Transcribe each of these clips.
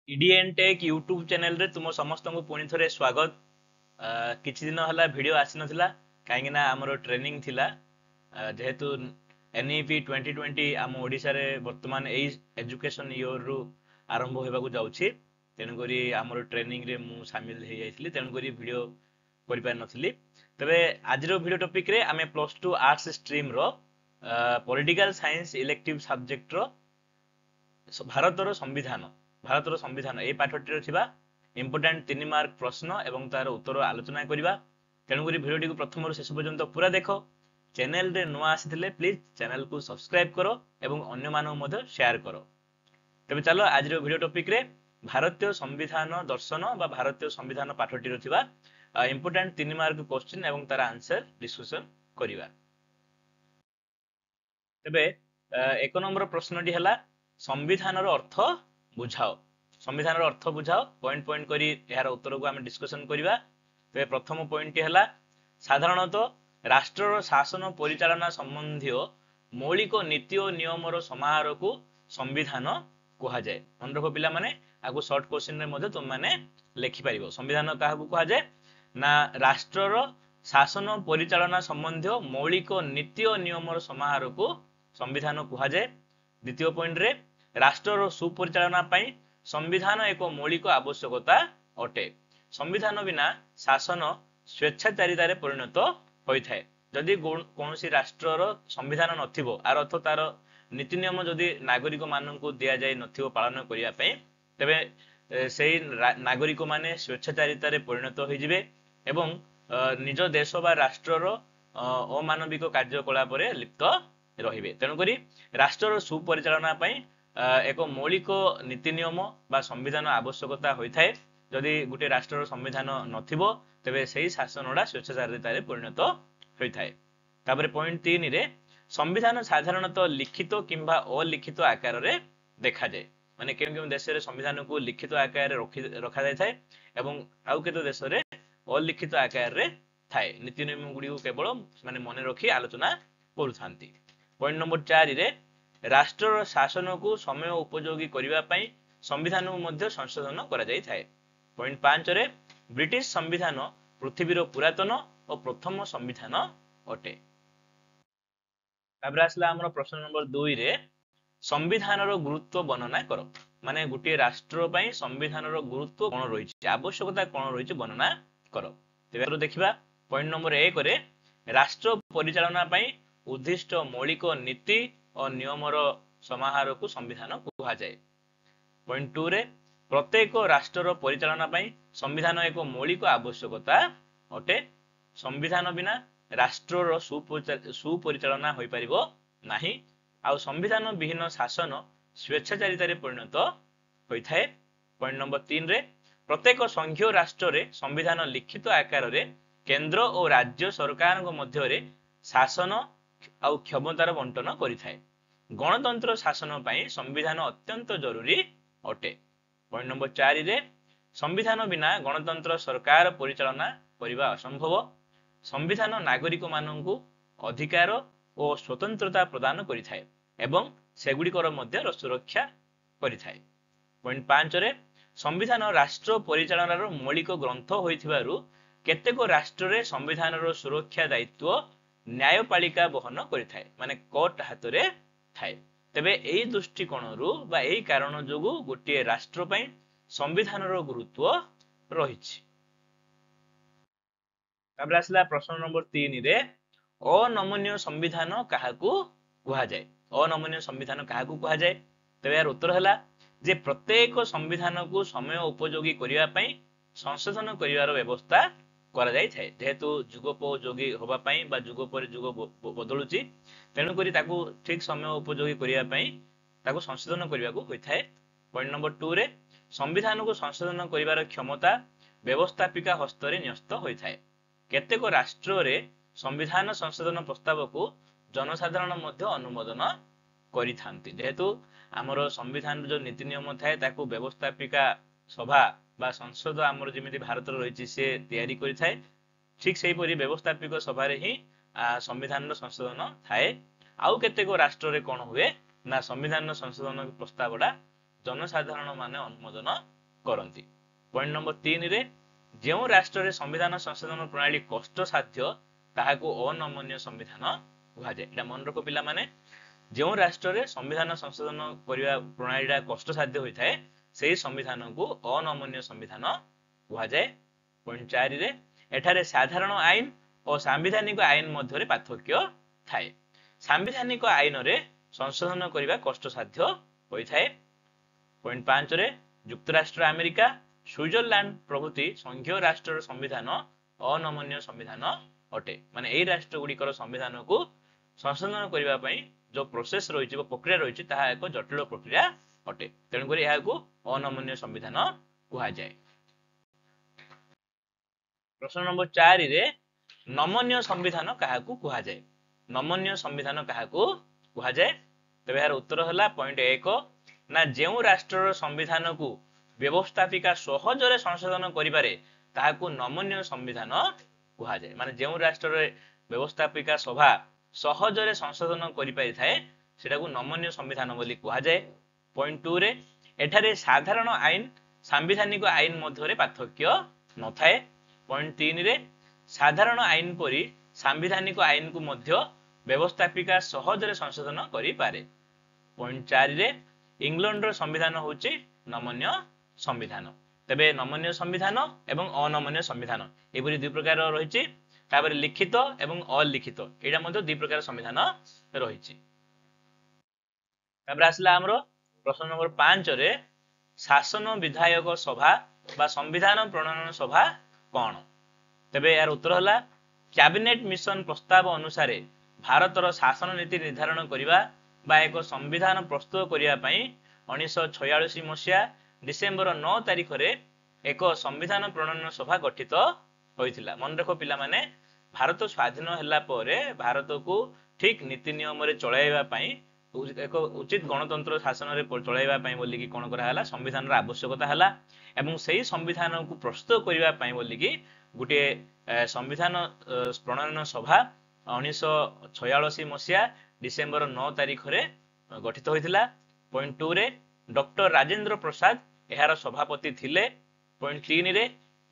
EDN Tech YouTube channel रे तुम समस्त को पुणी थरे स्वागत। किछि दिन हला वीडियो आसी नथिला काहेकि ना हमरो ट्रेनिंग थिला। जेहेतु NEP 2020 आम ओडिसा रे वर्तमान एई एजुकेशन ईयर रु आरंभ होबाकू जाउछि, तेनु करी हमरो ट्रेनिंग रे मु शामिल हे जाइथिली, तेनु करी वीडियो करि पार नथिली। तबे आज रो वीडियो टॉपिक रे आमे +2 आर्ट्स स्ट्रीम रो पॉलिटिकल साइंस इलेक्टिव सब्जेक्ट रो भारतर संविधान ए पाठटी थिबा इंपोर्टेंट 3 मार्क प्रश्न एवं तार उत्तर आलोचना करिबा। तेणुक भिडियो को प्रथम शेष पर्यंत पूरा देख। चैनल रे नुआ आसीथिले प्लीज चैनल को सब्सक्राइब करो एवं अन्य मानव मध्य शेयर करो। तबे चलो आज रो वीडियो टॉपिक रे भारतीय संविधान दर्शन बा भारतीय संविधान पाठटी थिबा इंपोर्टेंट 3 मार्क क्वेश्चन एवं तार आंसर डिस्कशन करिबा। तेबे एक नंबर प्रश्नटी हला संविधान अर्थ बुझाओ। संविधान अर्थ बुझाओ पॉइंट पॉइंट करी यार उत्तर को हम डिस्कशन करिबा। तेबे प्रथम पॉइंट हला साधारणतः राष्ट्रर शासन परिचालना संबंधी मौलिक नीति और नियमर समाहार को संविधान कहा जाए। मन रखो पिला माने आगु शॉर्ट क्वेश्चन रे मध्ये तुम माने लिखि परिबो। संविधान काहाकू कहा जाए ना राष्ट्रर शासन परिचालना संबंधी मौलिक नीति और नियमर समाहार को संविधान कहा जाए। द्वितीय पॉइंट रे राष्ट्रर सुपरिचालना पई संविधान एक मौलिक आवश्यकता अटे। संविधान बिना शासन स्वेच्छाचारिता रे परिणत होइथाय। जदि कोनोसी राष्ट्रर संविधान नथिबो आर अर्थ तार नीति नियम जदि नागरिक माननकु दिया जाय नथिबो पालन करिया पई, तबे सेही नागरिक माने स्वेच्छाचारिता रे परिणत होई जिवे एवं निज देश बा राष्ट्रर अमानविक कार्यकलाप रे लिप्त रहिबे। तेणु करी राष्ट्रर सुपरिचालना पई एक मौलिक नीति नियम बा संविधान आवश्यकता होइथाय। जदि गुटे राष्ट्रर संविधान नथिबो तबे सेही शासनडा स्वेच्छाचारिता रे परिणत होइथाय। तापरे पॉइंट 3 रे संविधान साधारणतः लिखित किंबा अलिखित आकार रे देखा जाय। माने केम देश रे संविधान को लिखित आकार रे रखा जाय थाय एवं आउ केतो देश रे अलिखित आकार रे थाय। नीति नियम गुडी को केवल माने मन रखी आलोचना करूथांती। पॉइंट नंबर 4 रे राष्ट्रर शासन को समय उपयोगी करिवा पई संविधान को मध्य संशोधन करा जाय थाय। पॉइंट 5 रे ब्रिटिश संविधान पृथ्वीर पुरातन और प्रथम संविधान अटे। तापर आसला हमर प्रश्न नंबर 2 रे संविधान रो गुरुत्व वर्णना करो। माने गुटे राष्ट्र पई संविधान रो गुरुत्व कोन रहिछि, आवश्यकता कोन रहिछि वर्णना करो। तेबे देखिबा पॉइंट नंबर 1 रे राष्ट्र परिचालना पई उद्दिष्ट मौलिक नीति और नियमर समाहार को संविधान कहा जाए। पॉइंट 2 रे प्रत्येक राष्ट्रर परिचालना पई संविधान एक मौलिक आवश्यकता अटे। संविधान बिना राष्ट्रर सुपरिचालना होई परिबो नाही। आ संविधान विहीन शासन स्वेच्छाचारिता रे परिणत होइथाय। पॉइंट नंबर 3 रे प्रत्येक संघीय राष्ट्र रे संविधान लिखित आकार रे केंद्र और राज्य सरकार मध्य रे शासन आउ क्षमतार बंटन करिथाय। गणतंत्र शासन पई संविधान अत्यंत जरूरी अटे। पॉइंट नंबर 4 रे संविधान बिना गणतंत्र सरकार परिचालना करिबा असंभव। संविधान नागरिक माननकु अधिकार और स्वतंत्रता प्रदान करिथाय एवं सेगुडिकर मध्य सुरक्षा करिथाय। पॉइंट 5 रे संविधान राष्ट्र परिचालनार मौलिक ग्रंथ होइथिबारु केतेक राष्ट्र रे संविधान रो सुरक्षा दायित्व न्यायपालिका बहन करिथाय, माने कोर्ट हाथ रे थाय। तबे एई दृष्टिकोण रु बा एई कारण जोगु गोटे राष्ट्र पई संविधान रो गुरुत्व रहिछि। तापर आसला प्रश्न नंबर 3 रे अनमन्य संविधान काहाकू कहा जाए। अनमन्य संविधान काहाकू कहा जाए। तबे यार उत्तर हला जे प्रत्येक संविधान को समय उपयोगी करिवा पई संशोधन करिवार व्यवस्था करा जाय थाए। जेहेतु जुगोपयोगी होबा पई बा जुग पर जुग बदलुची, तेणु करी ताकू ठीक समय उपयोगी करिवा पई ताकू संशोधन करिवा को होय थाए। पॉइंट नंबर 2 रे संविधान को संशोधन करिवार क्षमता व्यवस्थापिका हस्त रे न्यस्त होय थाए। केतेक राष्ट्र रे संविधान संशोधन प्रस्ताव को जनसाधारण मध्य अनुमोदन करिथांती। जेहेतु हमर संविधान जो नीति नियम थाए ताकू व्यवस्थापिका सभा बा संसद आमर जेमिति भारत रहिछि से तयारी करि थाए, ठीक सेही परि व्यवस्थापिक सभा रे ही संविधान संशोधन थाए। आउ केतेक राष्ट्र रे कोन हुए ना संविधान संशोधन प्रस्तावडा जनसाधारण माने अनुमोदन करती। पॉइंट नंबर 3 रे जो राष्ट्र रे संविधान संशोधन प्रणाली कष्टसाध्य ताहाकू अनमन्य संविधान कहुए। एटा मन रख पिला माने जो राष्ट्र रे संविधान संशोधन करने प्रणाली कष्टसाध्य होता है से संविधान को अनमन्य संविधान कहुए। पॉइंट 4 रे एठारे साधारण आईन और सांविधानिक आईन मध्य पार्थक्य थाए। सांविधानिक आईन रे संशोधन करने कष्टसाध्य होता है। पॉइंट 5 रे युक्तराष्ट्र अमेरिका स्विट्जरलैंड प्रभृति संघीय राष्ट्र संविधान अनमन्य संविधान अटे। माने एई राष्ट्र गुड़िकर संविधान को संशोधन करने जो प्रोसेस रही प्रक्रिया रही एक जटिल प्रक्रिया अटे। तेणुक यह अनमन्य संविधान कहुए। प्रश्न नंबर 4 रे नमन्य संविधान क्या कहुए। नमन्य संविधान क्या कहुए। तेज यार उत्तर है पॉइंट 1 ना जो राष्ट्र संविधान को व्यवस्थापिका सहजरे संशोधन करें ताकू नमन्य संविधान कहुए। माने जो राष्ट्र व्यवस्थापिका सभा सहजरे संशोधन करें नमन्य संविधान बोली कहुए। पॉइंट 2 रे एठारे साधारण आईन सांविधानिक आईन मध्य पार्थक्य न थाए। पॉइंट 3 रे साधारण आईन परी सांविधानिक आईन को मध्य व्यवस्थापिका सहजरे संशोधन करि पारे। पॉइंट 4 रे इंग्लैंड संविधान होची नमन्य संविधान। तेबे नमन्य संविधान एवं अनमन्य संविधान एपरी दुई प्रकार रही। लिखित एवं अलिखित एटा मध्य दुई प्रकार संविधान रही। आसला आमर प्रश्न नंबर 5 रे शासन विधायक सभा बा संविधान प्रणयन सभा कौन। तेबे यार उत्तर है कैबिनेट मिशन प्रस्ताव अनुसार भारतर शासन नीति निर्धारण करने बा एक संविधान प्रस्तुत करने 1946 मसीहा डिसेम्बर 9 तारिख रे एक संविधान प्रणयन सभा गठित होइथिला। मन रख पिला माने भारत स्वाधीन होला परे भारत को ठीक नीति नियम रे चलाइबा पई एक उचित गणतंत्र शासन रे चलाइबा पई बोली कि कोन करा हला संविधान रा आवश्यकता हला एवं सही संविधान को प्रस्तुत करबा पई बोली कि गुटे संविधान प्रणयन सभा 1946 मसीहा डिसेम्बर 9 तारिख रे गठित होइथिला। पॉइंट 2 रे डॉक्टर राजेंद्र प्रसाद यार सभापति थिले। पॉइंट 3 रे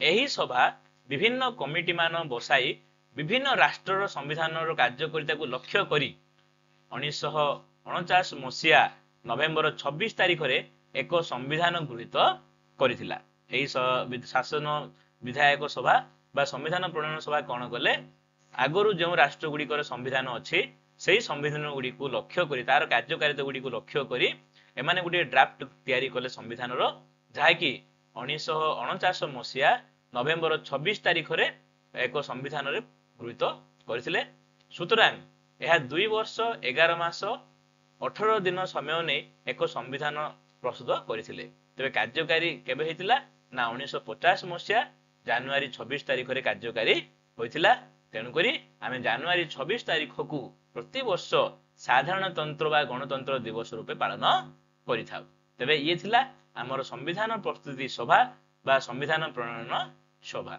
एही सभा विभिन्न कमिटी मान बसाई विभिन्न राष्ट्र संविधान कार्यकारिता को लक्ष्य करी 1949 मसीहा नवेम्बर 26 तारिख रे एक संविधान गृहीत करिथिला। एही शासन विधायक सभा बा संविधान प्रणयन सभा कौन कले आगरू जो राष्ट्र गुड़िकर संविधान अच्छी से संविधान गुड़ी को लक्ष्य करी तार कार्यकारिता गुड़ी को लक्ष्य करी एमाने गोटे ड्राफ्ट तैयारी कले संविधान जहाँकि 1949 मसीहा नवेम्बर 26 तारिख रे एक संविधान गृहीत करथिले। सुतरां यह 2 वर्ष 11 मास 18 दिन समय ने एक संविधान प्रस्तुत करथिले। तेबे कार्यकारी केबे हेतिला ना 1950 मसीहा जनवरी 26 तारिख रे कार्यकारी होइथिला। तेणुकरी आमे जनवरी 26 तारिख को प्रति वर्ष साधारणतंत्र बा गणतंत्र दिवस रूपे पालन करिथाउ। तेबे ये थिला हमर संविधान प्रस्तुति सभा बा संविधान प्रणयन सभा।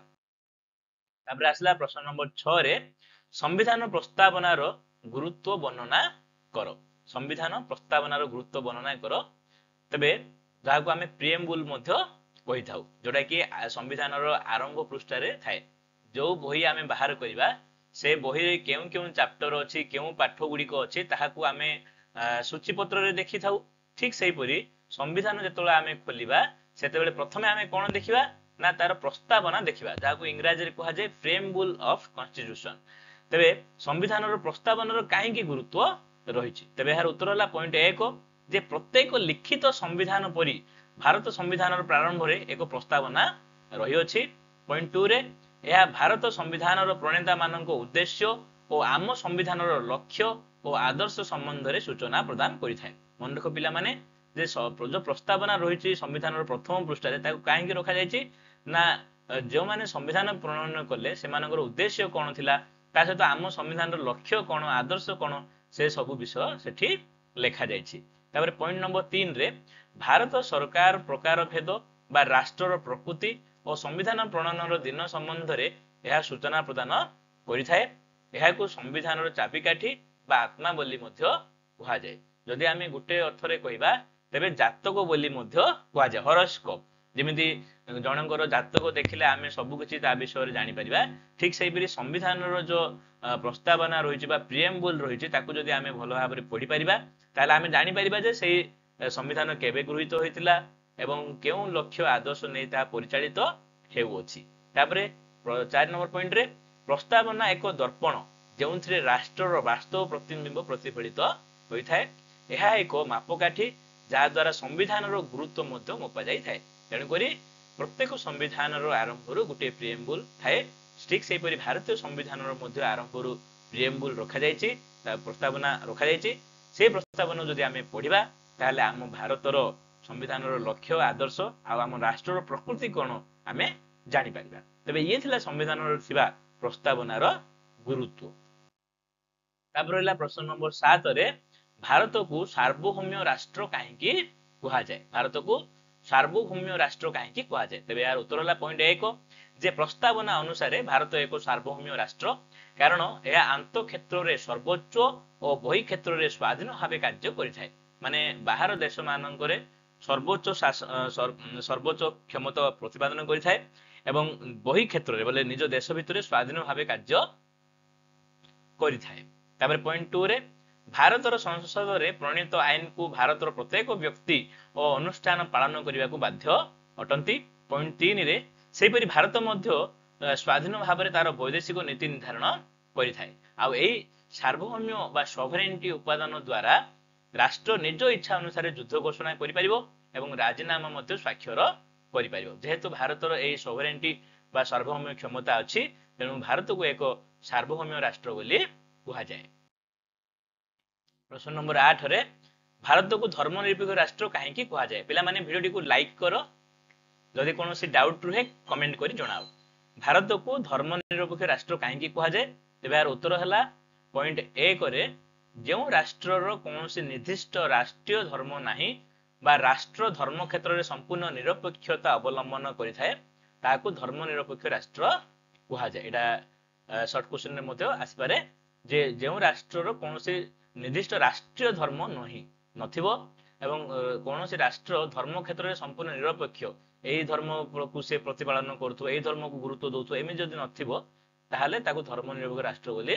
तापर आसला प्रश्न नंबर 6 रे संविधान प्रस्तावनार गुरुत्व वर्णना करो। संविधान प्रस्तावनार गुरुत्व वर्णना करो। तेबे जाहाको आमे प्रिएम्बुल मध्य कहि थाउ जोटा कि संविधानर आरंभ पृष्ठ रे थाए। जो बही आमे बाहर करिबा से बही रे केउ केउ चैप्टर अछि केउ पाठ गुडी को अछि ताहाको आमे सूचीपत्र रे देखि थाउ। ठीक सेही परी संविधान जेतोला आमे खोलिबा सेते बेले प्रथमे आमे कोन देखिबा ना तार प्रस्तावना देखिबा जाहाको इंग्रजी रे कहा जाय प्रिएम्बुल ऑफ कॉन्स्टिट्यूशन। तेबे संविधानर प्रस्तावनार काहेकि गुरुत्व रहिछि। तेबे यार उत्तर होला पॉइंट 1 जे प्रत्येक लिखित संविधान परी भारत संविधानर प्रारंभ रे एक प्रस्तावना रही अछि। पॉइंट 2 रे यह भारत संविधानर प्रणेता मानक उद्देश्य और आम संविधानर लक्ष्य और आदर्श संबंध रे सूचना प्रदान करिथाय। मन रख पिला माने जे जो प्रस्तावना रही संविधान प्रथम पृष्ठ ताकू कहीं रखा जायछि ना जो माने संविधान प्रणयन कले से मानकर उद्देश्य कौन थिला ता सहित आम संविधान लक्ष्य कौन आदर्श कौन से सब विषय सेठी लेखा जायछि। तापर पॉइंट नंबर 3 रे भारत सरकार प्रकार भेद बा राष्ट्र प्रकृति और संविधान प्रणयन दिन संबंध रे यह सूचना प्रदान करिथाय। यहाकू संविधानर चाबिकाठी बा आत्मा बोली मध्य कहा जाय। जदि आमे गुटे अर्थ रे कहिबा ତେବେ ଜାତକ ବୋଲି ମଧ୍ୟ କୁହାଯାଏ। ହରସ୍କୋପ ଯେମିତି ଜଣଙ୍କର ଜାତକ ଦେଖିଲେ ଆମେ ସବୁ କିଛି ତା ବିଷୟରେ ଜାଣିପାରିବା, ଠିକ ସେହିପରି ସମ୍ବିଧାନର ଯୋଉ ପ୍ରସ୍ତାବନା ରହିଛି ବା ପ୍ରିଏମ୍ବୁଲ ରହିଛି ତାକୁ ଯଦି ଆମେ ଭଲ ଭାବରେ ପଢିପାରିବା ତାହେଲେ ଆମେ ଜାଣିପାରିବା ଯେ ସେଇ ସମ୍ବିଧାନ କେବେ ଗୃହୀତ ହୋଇଥିଲା ଏବଂ କେଉଁ ଲକ୍ଷ୍ୟ ଆଦର୍ଶ ନେଇ ତାହା ପରିଚାଳିତ ହେଉଅଛି। ତାପରେ 4 ନମ୍ବର ପଏଣ୍ଟରେ ପ୍ରସ୍ତାବନା ଏକ ଦର୍ପଣ ଯେଉଁଥିରେ ରାଷ୍ଟ୍ରର ବାସ୍ତବ ପ୍ରତିବିମ୍ବ ପ୍ରତିଫଳିତ ହୋଇଥାଏ। ଏହା ଏକ ମାପକାଠି ଯାହା ଦ୍ୱାରା ସମ୍ବିଧାନର ଗୁରୁତ୍ୱ ମଧ୍ୟ ମପା ଯାଇଥାଏ। ତେଣୁକରି ପ୍ରତ୍ୟେକ ସମ୍ବିଧାନର ଆରମ୍ଭରୁ ଗୋଟିଏ ପ୍ରିଏମ୍ବୁଲ ଥାଏ, ଠିକ ସେହିପରି ଭାରତୀୟ ସମ୍ବିଧାନର ମଧ୍ୟ ଆରମ୍ଭରୁ ପ୍ରିଏମ୍ବୁଲ ରଖାଯାଇଛି, ପ୍ରସ୍ତାବନା ରଖାଯାଇଛି। ସେ ପ୍ରସ୍ତାବନା ଯଦି ଆମେ ପଢିବା ତାହେଲେ ଆମ ଭାରତର ସମ୍ବିଧାନର ଲକ୍ଷ୍ୟ ଆଦର୍ଶ ଆଉ ଆମ ରାଷ୍ଟ୍ରର ପ୍ରକୃତି କଣ ଆମେ ଜାଣିପାରିବା। ତେବେ ଇଏ ଥିଲା ସମ୍ବିଧାନରେ ଥିବା ପ୍ରସ୍ତାବନାର ଗୁରୁତ୍ୱ। ତାପରେ ରହିଲା ପ୍ରଶ୍ନ ନମ୍ବର 7ରେ ଭାରତକୁ ସାର୍ବଭୌମ୍ୟ ରାଷ୍ଟ୍ର କାହିଁକି କୁହାଯାଏ? ଭାରତକୁ ସାର୍ବଭୌମ୍ୟ ରାଷ୍ଟ୍ର କାହିଁକି କୁହାଯାଏ? ତେବେ ଏହାର ଉତ୍ତର ହେଲା ପଏଣ୍ଟ 1 ଯେ ପ୍ରସ୍ତାବନା ଅନୁସାରେ ଭାରତ ଏକ ସାର୍ବଭୌମ୍ୟ ରାଷ୍ଟ୍ର କାରଣ ଏହା ଆନ୍ତଃ କ୍ଷେତ୍ରରେ ସର୍ବୋଚ୍ଚ ଓ ବହି କ୍ଷେତ୍ରରେ ସ୍ୱାଧୀନ ଭାବେ କାର୍ଯ୍ୟ କରିଥାଏ। ମାନେ ବାହାର ଦେଶ ମାନଙ୍କରେ ସର୍ବୋଚ୍ଚ କ୍ଷମତା ପ୍ରତିପାଦନ କରିଥାଏ ଏବଂ ବହି କ୍ଷେତ୍ରରେ ବୋଲେ ନିଜ ଦେଶ ଭିତରେ ସ୍ୱାଧୀନ ଭାବେ କାର୍ଯ୍ୟ କରିଥାଏ। ତାପରେ ପଏଣ୍ଟ 2ରେ ଭାରତର ସଂସଦରେ ପ୍ରଣୀତ ଆଇନକୁ ଭାରତର ପ୍ରତ୍ୟେକ ବ୍ୟକ୍ତି ଓ ଅନୁଷ୍ଠାନ ପାଳନ କରିବାକୁ ବାଧ୍ୟ ଅଟନ୍ତି। ପଏଣ୍ଟ 3ରେ ସେହିପରି ଭାରତ ମଧ୍ୟ ସ୍ୱାଧୀନ ଭାବରେ ତାର ବୈଦେଶିକ ନୀତି ନିର୍ଦ୍ଧାରଣ କରିଥାଏ। ଆଉ ଏହି ସାର୍ବଭୌମ୍ୟ ବା ସଭରେନିଟି ଉପାଦାନ ଦ୍ୱାରା ରାଷ୍ଟ୍ର ନିଜ ଇଚ୍ଛା ଅନୁସାରେ ଯୁଦ୍ଧ ଘୋଷଣା କରିପାରିବ ଏବଂ ରାଜିନାମା ମଧ୍ୟ ସ୍ୱାକ୍ଷର କରିପାରିବ। ଯେହେତୁ ଭାରତର ଏହି ସଭରେନିଟି ବା ସାର୍ବଭୌମ୍ୟ କ୍ଷମତା ଅଛି ତେଣୁ ଭାରତକୁ ଏକ ସାର୍ବଭୌମ୍ୟ ରାଷ୍ଟ୍ର ବୋଲି କୁହାଯାଏ। ପ୍ରଶ୍ନ ନମ୍ବର 8ରେ ଭାରତକୁ ଧର୍ମନିରପେକ୍ଷ ରାଷ୍ଟ୍ର କାହିଁକି କୁହାଯାଏ? ପିଲାମାନେ ଭିଡିଓଟିକୁ ଲାଇକ୍ କର, ଯଦି କୌଣସି ଡାଉଟ୍ ରୁହେ କମେଣ୍ଟ କରି ଜଣାଅ। ଭାରତକୁ ଧର୍ମନିରପେକ୍ଷ ରାଷ୍ଟ୍ର କାହିଁକି କୁହାଯାଏ? ତେବେ ଏହାର ଉତ୍ତର ହେଲା ପଏଣ୍ଟ 1ରେ ଯେଉଁ ରାଷ୍ଟ୍ରର କୌଣସି ନିର୍ଦ୍ଦିଷ୍ଟ ରାଷ୍ଟ୍ରୀୟ ଧର୍ମ ନାହିଁ ବା ରାଷ୍ଟ୍ର ଧର୍ମ କ୍ଷେତ୍ରରେ ସମ୍ପୂର୍ଣ୍ଣ ନିରପେକ୍ଷତା ଅବଲମ୍ବନ କରିଥାଏ ତାହାକୁ ଧର୍ମନିରପେକ୍ଷ ରାଷ୍ଟ୍ର କୁହାଯାଏ। ଏଇଟା ସର୍ଟ କ୍ୱେଶ୍ଚନରେ ମଧ୍ୟ ଆସିପାରେ ଯେ ଯେଉଁ ରାଷ୍ଟ୍ରର କୌଣସି ନିର୍ଦ୍ଦିଷ୍ଟ ରାଷ୍ଟ୍ରୀୟ ଧର୍ମ ନଥିବ ଏବଂ କୌଣସି ରାଷ୍ଟ୍ର ଧର୍ମ କ୍ଷେତ୍ରରେ ସମ୍ପୂର୍ଣ୍ଣ ନିରପେକ୍ଷ, ଏହି ଧର୍ମକୁ ସେ ପ୍ରତିପାଳନ କରୁଥିବ, ଏହି ଧର୍ମକୁ ଗୁରୁତ୍ୱ ଦଉଥିବ, ଏମିତି ଯଦି ନଥିବ ତାହେଲେ ତାକୁ ଧର୍ମନିରପେକ୍ଷ ରାଷ୍ଟ୍ର ବୋଲି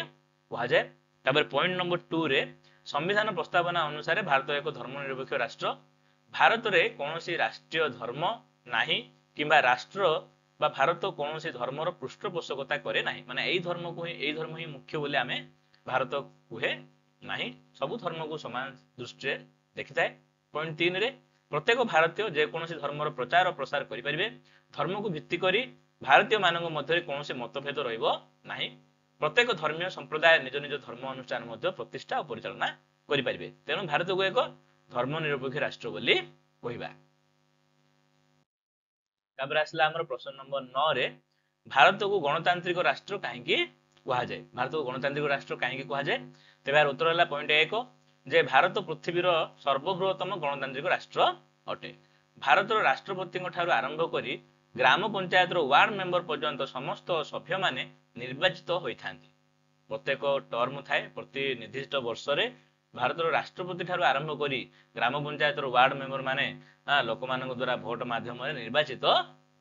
କୁହାଯାଏ। ତାପରେ ପଏଣ୍ଟ ନମ୍ବର 2ରେ ସମ୍ବିଧାନ ପ୍ରସ୍ତାବନା ଅନୁସାରେ ଭାରତ ଏକ ଧର୍ମନିରପେକ୍ଷ ରାଷ୍ଟ୍ର। ଭାରତରେ କୌଣସି ରାଷ୍ଟ୍ରୀୟ ଧର୍ମ ନାହିଁ କିମ୍ବା ରାଷ୍ଟ୍ର ବା ଭାରତ କୌଣସି ଧର୍ମର ପୃଷ୍ଠପୋଷକତା କରେ ନାହିଁ। ମାନେ ଏଇ ଧର୍ମ ହିଁ ମୁଖ୍ୟ ବୋଲି ଆମେ ଭାରତ କୁହେ ନାହିଁ, ସବୁ ଧର୍ମକୁ ସମାନ ଦୃଷ୍ଟିରେ ଦେଖିଥାଏ। ପଏଣ୍ଟ 3ରେ ପ୍ରତ୍ୟେକ ଭାରତୀୟ ଯେକୌଣସି ଧର୍ମର ପ୍ରଚାର ଓ ପ୍ରସାର କରିପାରିବେ। ଧର୍ମକୁ ଭିତ୍ତି କରି ଭାରତୀୟ ମାନଙ୍କ ମଧ୍ୟରେ କୌଣସି ମତଭେଦ ରହିବ ନାହିଁ। ପ୍ରତ୍ୟେକ ଧର୍ମୀୟ ସମ୍ପ୍ରଦାୟ ନିଜ ନିଜ ଧର୍ମ ଅନୁଷ୍ଠାନ ମଧ୍ୟ ପ୍ରତିଷ୍ଠା ଓ ପରିଚାଳନା କରିପାରିବେ। ତେଣୁ ଭାରତକୁ ଏକ ଧର୍ମନିରପେକ୍ଷ ରାଷ୍ଟ୍ର ବୋଲି କହିବା। ତାପରେ ଆସିଲା ଆମର ପ୍ରଶ୍ନ ନମ୍ବର 9ରେ ଭାରତକୁ ଗଣତାନ୍ତ୍ରିକ ରାଷ୍ଟ୍ର କାହିଁକି କୁହାଯାଏ? ଭାରତକୁ ଗଣତାନ୍ତ୍ରିକ ରାଷ୍ଟ୍ର କାହିଁକି କୁହାଯାଏ? ତେବେ ଏହାର ଉତ୍ତର ହେଲା ପଏଣ୍ଟ 1 ଯେ ଭାରତ ପୃଥିବୀର ସର୍ବବୃହତ୍ତମ ଗଣତାନ୍ତ୍ରିକ ରାଷ୍ଟ୍ର ଅଟେ। ଭାରତର ରାଷ୍ଟ୍ରପତିଙ୍କ ଠାରୁ ଆରମ୍ଭ କରି ଗ୍ରାମ ପଞ୍ଚାୟତର ୱାର୍ଡ ମେମ୍ବର ପର୍ଯ୍ୟନ୍ତ ସମସ୍ତ ସଭ୍ୟମାନେ ନିର୍ବାଚିତ ହୋଇଥାନ୍ତି। ପ୍ରତ୍ୟେକ ଟର୍ମ ଥାଏ, ପ୍ରତି ନିର୍ଦ୍ଦିଷ୍ଟ ବର୍ଷରେ ଭାରତର ରାଷ୍ଟ୍ରପତି ଠାରୁ ଆରମ୍ଭ କରି ଗ୍ରାମ ପଞ୍ଚାୟତର ୱାର୍ଡ ମେମ୍ବର ମାନେ ଲୋକମାନଙ୍କ ଦ୍ୱାରା ଭୋଟ ମାଧ୍ୟମରେ ନିର୍ବାଚିତ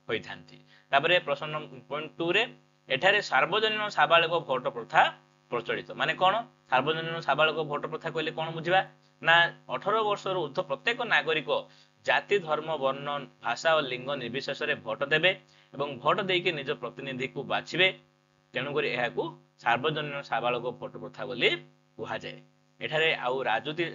ହୋଇଥାନ୍ତି। ତାପରେ ପ୍ରଶ୍ନ ପଏଣ୍ଟ 2ରେ ଏଠାରେ ସାର୍ବଜନୀନ ସାବାଳକ ଭୋଟ ପ୍ରଥା ପ୍ରଚଳିତ। ମାନେ କଣ ସାର୍ବଜନୀନ ସାବାଳକ ଭୋଟ ପ୍ରଥା କହିଲେ କଣ ବୁଝିବା ନା 18 ବର୍ଷରୁ ଉର୍ଦ୍ଧ୍ୱ ପ୍ରତ୍ୟେକ ନାଗରିକ ଜାତି ଧର୍ମ ବର୍ଣ୍ଣ ଭାଷା ଓ ଲିଙ୍ଗ ନିର୍ବିଶେଷରେ ଭୋଟ ଦେବେ ଏବଂ ଭୋଟ ଦେଇକି ନିଜ ପ୍ରତିନିଧିକୁ ବାଛିବେ। ତେଣୁକରି ଏହାକୁ ସାର୍ବଜନୀନ ସାବାଳକ ଭୋଟ ପ୍ରଥା ବୋଲି କୁହାଯାଏ। ଏଠାରେ ଆଉ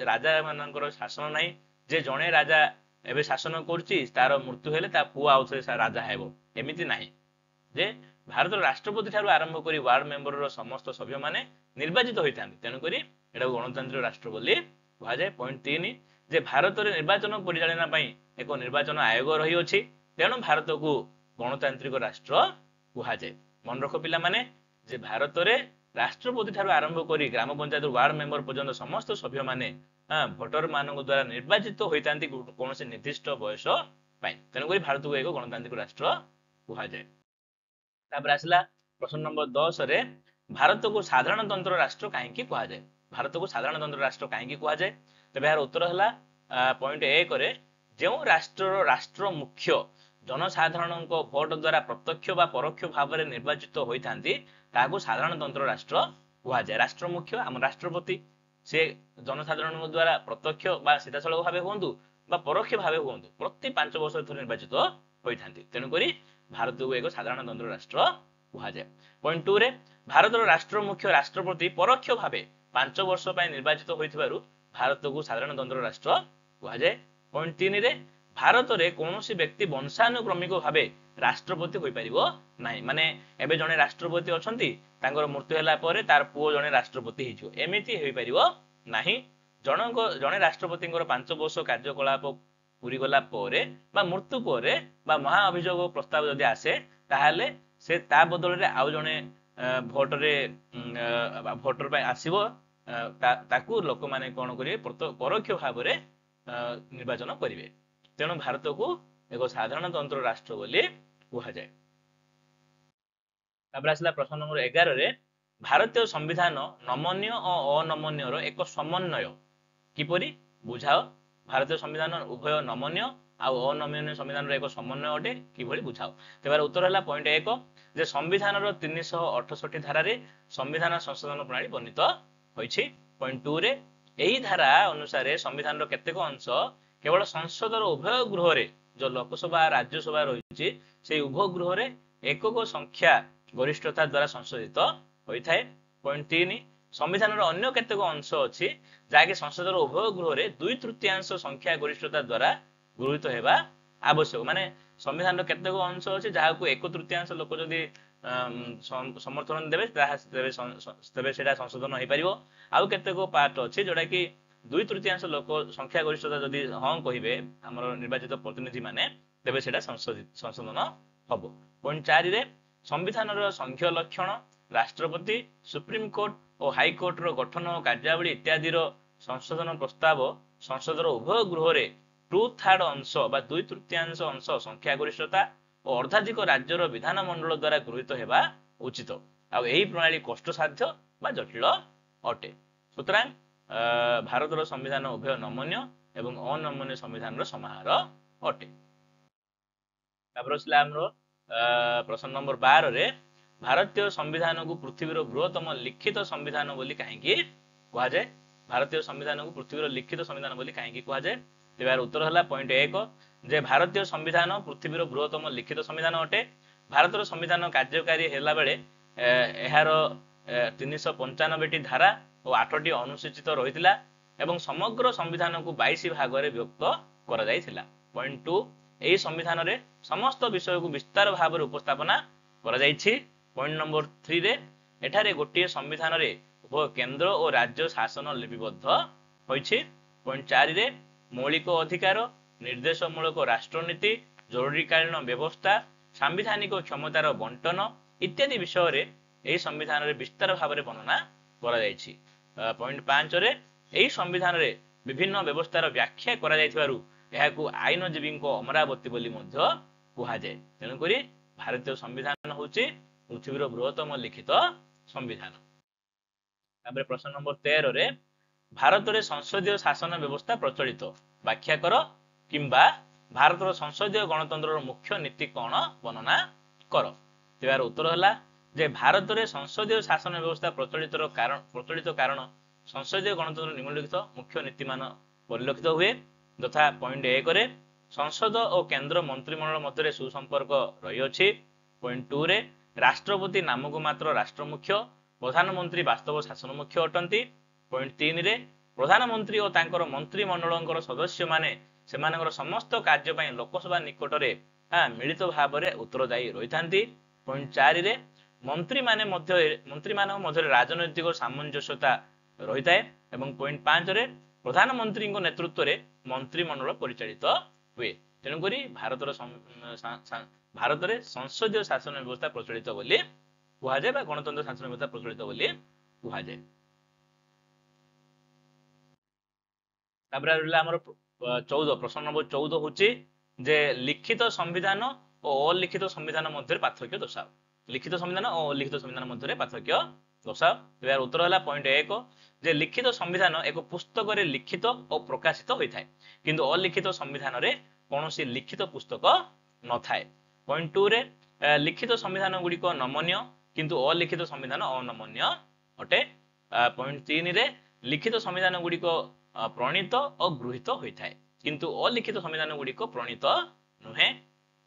ରାଜା ମାନଙ୍କର ଶାସନ ନାହିଁ ଯେ ଜଣେ ରାଜା ଏବେ ଶାସନ କରୁଛି ତାର ମୃତ୍ୟୁ ହେଲେ ତା ପୁଅ ଆଉ ଥରେ ରାଜା ହେବ, ଏମିତି ନାହିଁ। ଯେ ଭାରତର ରାଷ୍ଟ୍ରପତି ଠାରୁ ଆରମ୍ଭ କରି ୱାର୍ଡ ମେମ୍ବରର ସମସ୍ତ ସଭ୍ୟମାନେ ନିର୍ବାଚିତ ହୋଇଥାନ୍ତି। ତେଣୁକରି ଏଟାକୁ ଗଣତାନ୍ତ୍ରିକ ରାଷ୍ଟ୍ର ବୋଲି କୁହାଯାଏ। ପଏଣ୍ଟ 3 ଯେ ଭାରତରେ ନିର୍ବାଚନ ପରିଚାଳନା ପାଇଁ ଏକ ନିର୍ବାଚନ ଆୟୋଗ ରହିଅଛି, ତେଣୁ ଭାରତକୁ ଗଣତାନ୍ତ୍ରିକ ରାଷ୍ଟ୍ର କୁହାଯାଏ। ମନେ ରଖ ପିଲାମାନେ ଯେ ଭାରତରେ ରାଷ୍ଟ୍ରପତି ଠାରୁ ଆରମ୍ଭ କରି ଗ୍ରାମ ପଞ୍ଚାୟତ ୱାର୍ଡ ମେମ୍ବର ପର୍ଯ୍ୟନ୍ତ ସମସ୍ତ ସଭ୍ୟମାନେ ଭୋଟର ମାନଙ୍କ ଦ୍ୱାରା ନିର୍ବାଚିତ ହୋଇଥାନ୍ତି କୌଣସି ନିର୍ଦ୍ଦିଷ୍ଟ ବୟସ ପାଇଁ। ତେଣୁକରି ଭାରତକୁ ଏକ ଗଣତାନ୍ତ୍ରିକ ରାଷ୍ଟ୍ର କୁହାଯାଏ। ତାପରେ ଆସିଲା ପ୍ରଶ୍ନ ନମ୍ବର 10ରେ ଭାରତକୁ ସାଧାରଣତନ୍ତ୍ର ରାଷ୍ଟ୍ର କାହିଁକି କୁହାଯାଏ? ଭାରତକୁ ସାଧାରଣତନ୍ତ୍ର ରାଷ୍ଟ୍ର କାହିଁକି କୁହାଯାଏ? ତେବେ ଏହାର ଉତ୍ତର ହେଲା पॉइंट 1 रे जो राष्ट्र मुख्य जनसाधारण भोट द्वारा प्रत्यक्ष बा परोक्ष भाव में निर्वाचित होता साधारणतंत्र राष्ट्र कहुए। राष्ट्र मुख्य आम राष्ट्रपति से जनसाधारण द्वारा प्रत्यक्ष बा सीधासलख भाव हूँ बा परोक्ष भाव हूँ प्रति 5 वर्ष थर निर्वाचित होता। तेणुक भारत को एक साधारणतंत्र राष्ट्र कहुए। पॉइंट 2 रे भारत राष्ट्र मुख्य राष्ट्रपति परोक्ष भाव 5 वर्ष निर्वाचित होइथिबारु भारत को साधारणतंत्र राष्ट्र कहुए। पॉइंट 3 रे भारत में कौन व्यक्ति वंशानुक्रमिक भाव राष्ट्रपति हो पारिबो नाही, माने एबे जने राष्ट्रपति अछंती तांकर मृत्यु होला परे तार पुओ जने राष्ट्रपति हिजो एमिति होई पारिबो नाही। जने राष्ट्रपति 5 वर्ष कार्यकलाप पूरी गला परे बा मृत्यु परे बा महा अभियोग प्रस्ताव जदि आसे ताहाले से ता बदल रे आउ जने भोटर पे आसीबो ताकू लोक माने कोन करिवे परोक्ष भाव में निर्वाचन करिवे। तेणु भारत को एक साधारणतंत्र राष्ट्र बोली कहुए। आसला प्रश्न नंबर 11 रे भारतीय संविधान नमनीय और अनमनीयर एक समन्वय किपरि बुझाओ। भारतीय संविधान उभय नमनीय आउ अनमनीय संविधान एक समन्वय अटे किभଳି बुझाओ। तेबार उत्तर है पॉइंट 1 जे संविधान 368 धारा रे संविधान संशोधन प्रणाली वर्णित होइछि। पॉइंट 2 रे एही धारा अनुसार संविधान केतेक अंश केवल संसदर उभय गृह रे जो लोकसभा राज्यसभा रही से उभय गृह रे एकक संख्या गरिष्ठता द्वारा संशोधित होता है। पॉइंट 3 संविधान अन्य केतेक अंश अच्छी जहाँकि संसदर उभय गृह रे 2/3 संख्या गरिष्ठता द्वारा गृहीत होगा आवश्यक। माने संविधान केतेक अंश अच्छी जहाँ को 1/3 लोक जदि समर्थन देवे तेबे सेटा संशोधन हो पारिबो। आउ केतेक पार्ट अच्छी जोटा कि 2/3 लोक संख्या गरिष्ठता जदि हाँ कहे आम निर्वाचित प्रतिनिधि माने तेबे सेटा संशोधन हम। पॉइंट 4 रे संविधान संघीय लक्षण राष्ट्रपति सुप्रीमकोर्ट और हाईकोर्ट गठन और कार्यावली इत्यादि संशोधन प्रस्ताव संसदर उभय गृह रे 2/3 अंश बा 2/3 अंश संख्या गरिष्ठता और अर्धाधिक राज्यर विधानमंडल द्वारा गृहीत होगा उचित। आ यही प्रणाली कष्टसाध्य बा जटिल अटे। सुतरां भारत संविधान उभय नमनीय एवं अनमनीय संविधान समाहार अटे। प्रश्न नंबर 12 रे भारतीय संविधान को पृथ्वीर बृहत्तम लिखित संविधान बोली कहीं कहुए। भारतीय संविधान को पृथ्वीर लिखित संविधान बोली कहीं कहुए। तेबार उत्तर है पॉइंट 1 जे भारतीय संविधान पृथ्वीर बृहत्तम लिखित संविधान अटे। भारत संविधान कार्यकारी हेला बेले एहार 395 धारा और 8टी अनुसूचित रही एवं समग्र संविधान को 22 भाग में विभक्त करा जायथिला। पॉइंट 2 यही संविधान रे समस्त विषय को विस्तार भाव में उपस्थापना करा जायछि। पॉइंट नंबर 3 रे एठारे गोटे संविधान रे उभय केंद्र और राज्य शासन लिपिबद्ध होइछि। पॉइंट 4 रे मौलिक अधिकार निर्देशमूलक राष्ट्रनीति जरूरीकालीन व्यवस्था सांविधानिक क्षमतार बंटन इत्यादि विषय रे यही संविधान रे विस्तार भाव में वर्णना करा जायछि। पॉइंट 5 रे यही संविधान रे विभिन्न व्यवस्थार व्याख्या करा जायथिबारु एहाकू आईनजीवी अमरावती बोली मध्य कहुए। तेणुक भारतीय संविधान होछि पृथ्वीर बृहत्तम लिखित संविधान। तापर प्रश्न नंबर 13 रे भारत रे संसदीय शासन व्यवस्था प्रचलित व्याख्या कर किंबा भारत संसदीय गणतंत्र मुख्य नीति कौन वर्णना कर। तेबार उत्तर है जे भारत रे संसदीय शासन व्यवस्था प्रचलित कारण संसदीय गणतंत्र निम्नलिखित मुख्य नीति मान परिलक्षित हुए तथा पॉइंट 1 रे संसद और केंद्र मंत्रिमंडल मध्य सुसंपर्क रही अछि। पॉइंट 2 रे राष्ट्रपति नामक मात्र राष्ट्र मुख्य प्रधानमंत्री वास्तव शासन मुख्य अटंती। पॉइंट 3 रे प्रधानमंत्री और तांकर मंत्रिमंडल सदस्य माने सेमानकर समस्त कार्य पई लोकसभा निकट में मिलित भाव में उत्तरदायी रही थांती। पॉइंट 4 रे मंत्री मान मध्य राजनैतिक सामंजस्यता रही थाए एवं पॉइंट 5 रे प्रधानमंत्री नेतृत्व में मंत्रिमंडल परिचालित हुए। तेणुक भारत रे संसदीय शासन व्यवस्था प्रचलित बोली कहुए बा गणतंत्र शासन व्यवस्था प्रचलित बोली कहुए। तापर 14 प्रश्न नंबर 14 होची जे लिखित संविधान और अलिखित संविधान मध्य पार्थक्य दर्शाओ। लिखित संविधान और अलिखित संविधान मध्य पार्थक्य दर्शाओ। तो यार उत्तर है पॉइंट 1 जे लिखित संविधान एक पुस्तक रे लिखित और प्रकाशित होता है किंतु अलिखित संविधान रे कौन सी लिखित पुस्तक न थाए। पॉइंट 2 रे लिखित संविधान गुड़िक नमनीय किंतु अलिखित संविधान अनमनीय अटे। पॉइंट 3 रे लिखित संविधान गुड़िक प्रणीत और गृहीत होता है किंतु अलिखित संविधान गुड़िक प्रणीत नुहे।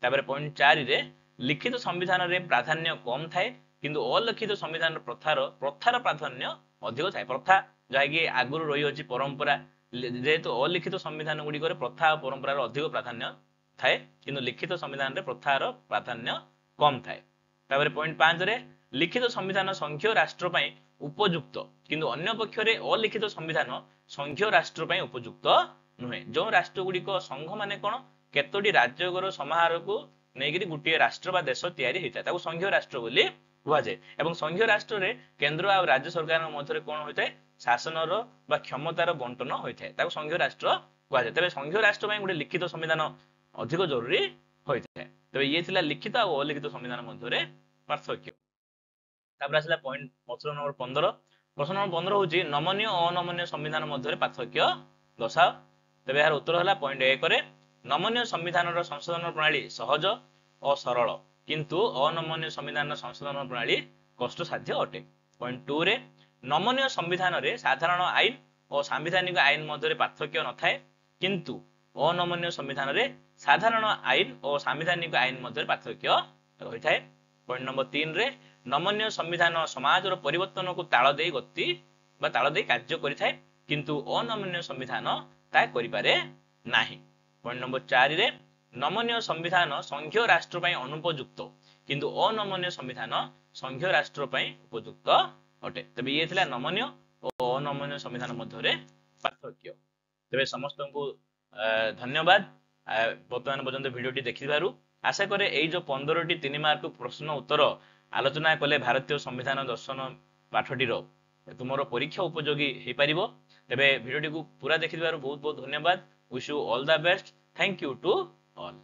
तापर पॉइंट 4 रे लिखित संविधान रे प्राधान्य कम थाए किंतु अलिखित संविधान प्रथार प्राधान्य अधिक थाए। प्रथा जहाँकि आगुरी रही अछि परंपरा जेहेतु अलिखित संविधान गुड़िक प्रथा और परंपरार अधिक प्राधान्य थाए किंतु लिखित संविधान रे प्रथार प्राधान्य कम थाए। तापर पॉइंट 5 रे लिखित संविधान संघीय राष्ट्र पई उपयुक्त किंतु अन्य पक्ष रे अलिखित संविधान संघीय राष्ट्र पई उपयुक्त नुहे। जो राष्ट्र गुड़िक संघ माने कोन केतोटी राज्यगर समाहार को नेगिरी गुटिए राष्ट्र बा देश तैयारी होता है संघीय राष्ट्र बोली हुआ जाए। एवं संघीय राष्ट्र रे केंद्र और राज्य सरकार मध्य कौन होता है शासन बा क्षमतार बंटन होता है संघीय राष्ट्र हुआ जाए। तबे संघीय राष्ट्र में गोटे लिखित संविधान अधिक जरूरी होता है। तबे ये थिला लिखित और अलिखित संविधान मध्य पार्थक्य। तापर आसला पॉइंट प्रश्न नंबर 15। प्रश्न नंबर 15 होची नमनीय और अनमनीय संविधान मध्य पार्थक्य दर्शाओ। तबे यार उत्तर है पॉइंट 1 रे नमनीय संविधान संशोधन प्रणाली सहज और सरल किंतु अनमनीय संविधान संशोधन प्रणाली कष्टसाध्य अटे। पॉइंट 2 रे नमनीय संविधान रे साधारण आईन और सांविधानिक आईन मध्य पार्थक्य न थाए किंतु अनमनीय संविधान रे साधारण आईन और सांविधानिक आईन मध्य पार्थक्य रही थाए। पॉइंट नंबर 3 रे नमनीय संविधान समाज परिवर्तन को ताल दे गति बा ताल दे कार्य करि थाए किंतु अनमनीय संविधान ता करि पारे नाही। पॉइंट नंबर 4 रे नमनीय संविधान संघीय राष्ट्र पई अनुपयुक्त किंतु अनमनीय संविधान संघीय राष्ट्र पई उपयुक्त अटे। तबे ये थिला नमनीय और अनमनीय संविधान मध्य पार्थक्य। तबे समस्त को धन्यवाद वर्तमान पर्यंत भिडियोटी देखिबारु। आशा करे एई जो 15टी 3 मार्क प्रश्न उत्तर आलोचना कले भारतीय संविधान दर्शन पाठटीर तुमर परीक्षा उपयोगी हे पारिबो। तबे भिडियोटी को पूरा देखिबारु बहुत बहुत धन्यवाद। Wish you all the best. Thank you to all.